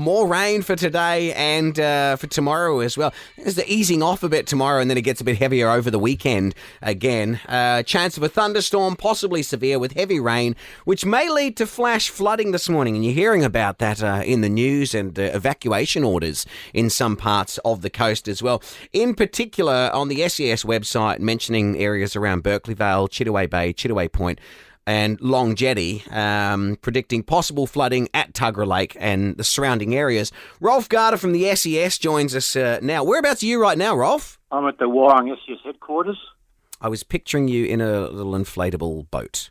more rain for today and for tomorrow as well. There's the easing off a bit tomorrow, and then it gets a bit heavier over the weekend again. Chance of a thunderstorm, possibly severe, with heavy rain, which may lead to flash flooding this morning. And you're hearing about that in the news, and evacuation orders in some parts of the coast as well. In particular, on the SES website, mentioning areas around Berkeley Vale, Chittaway Bay, Chittaway Point, and Long Jetty, predicting possible flooding at Tuggerah Lake and the surrounding areas. Rolf Garda from the SES joins us now. Whereabouts are you right now, Rolf? I'm at the Wyong SES headquarters. I was picturing you in a little inflatable boat.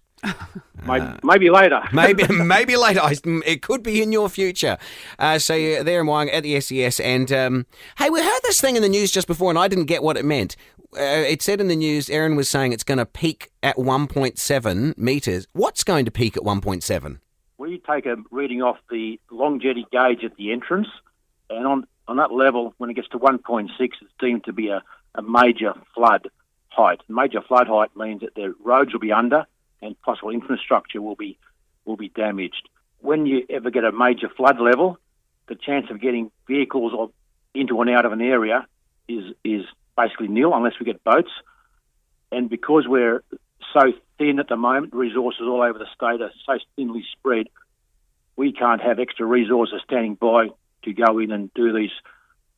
Maybe later. maybe later. It could be in your future. So you're there in Wyong at the SES. And hey, we heard this thing in the news just before, and I didn't get what it meant. It said in the news, Erin was saying it's going to peak at 1.7 metres. What's going to peak at 1.7? We take a reading off the Long Jetty gauge at the entrance, and on that level, when it gets to 1.6, it's deemed to be a major flood height. Major flood height means that the roads will be under and possible infrastructure will be damaged. When you ever get a major flood level, the chance of getting vehicles into and out of an area is basically nil unless we get boats. And because we're so thin at the moment, resources all over the state are so thinly spread, we can't have extra resources standing by to go in and do these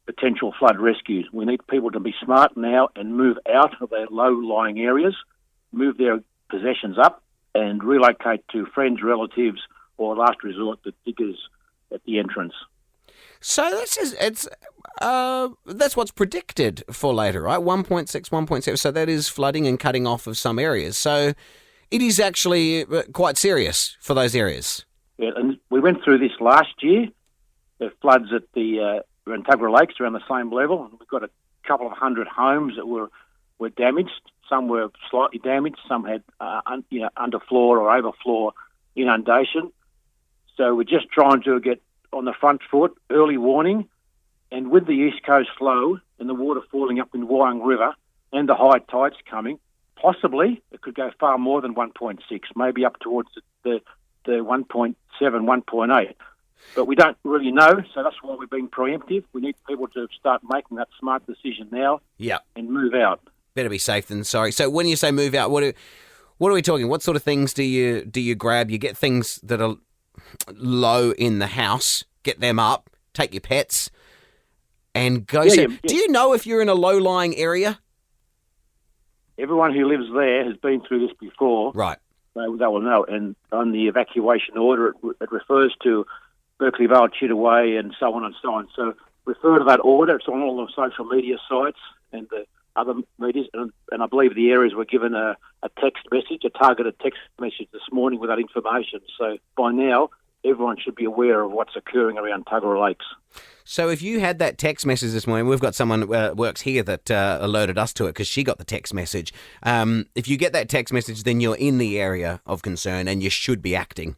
potential flood rescues. We need people to be smart now and move out of their low-lying areas, move their possessions up, and relocate to friends, relatives, or last resort, the diggers at the entrance. So that's what's predicted for later, right? 1.6, 1.7. So that is flooding and cutting off of some areas. So it is actually quite serious for those areas. Yeah, and we went through this last year. The floods at the Tuggerah Lakes around the same level. We've got a couple of hundred homes that were damaged. Some were slightly damaged. Some had underfloor or overfloor inundation. So we're just trying to get on the front foot, early warning, and with the East Coast flow and the water falling up in Wyong River and the high tides coming, possibly it could go far more than 1.6, maybe up towards the 1.7, 1.8. But we don't really know, so that's why we're being preemptive. We need people to start making that smart decision now and move out. Better be safe than sorry. So when you say move out, what are we talking? What sort of things do you grab? You get things that are low in the house, get them up, take your pets, and go. Do you know if you're in a low-lying area? Everyone who lives there has been through this before. Right. They will know. And on the evacuation order, it refers to Berkeley Vale, Chittaway, and so on and so on. So refer to that order. It's on all the social media sites and the other medias. And I believe the areas were given a text message, a targeted text message this morning with that information. So by now, everyone should be aware of what's occurring around Tuggerah Lakes. So if you had that text message this morning, we've got someone that works here that alerted us to it because she got the text message. If you get that text message, then you're in the area of concern and you should be acting.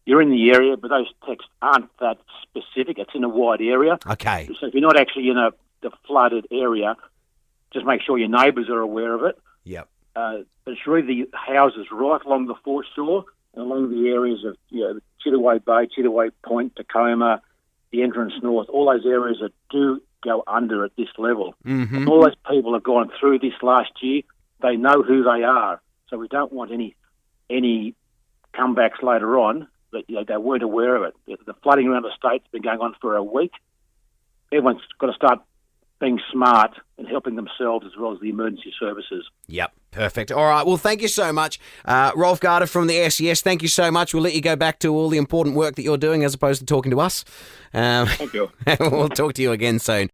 You're in the area, but those texts aren't that specific. It's in a wide area. Okay. So if you're not actually in the flooded area, just make sure your neighbours are aware of it. Yep. But it's really the houses right along the foreshore and along the areas of Chittaway Bay, Chittaway Point, Tacoma, the entrance north, all those areas that do go under at this level. Mm-hmm. And all those people have gone through this last year. They know who they are. So we don't want any comebacks later on that they weren't aware of it. The flooding around the state's been going on for a week. Everyone's got to start being smart and helping themselves as well as the emergency services. Yep, perfect. All right, well, thank you so much. Rolf Garda from the SES, thank you so much. We'll let you go back to all the important work that you're doing as opposed to talking to us. Thank you. We'll talk to you again soon.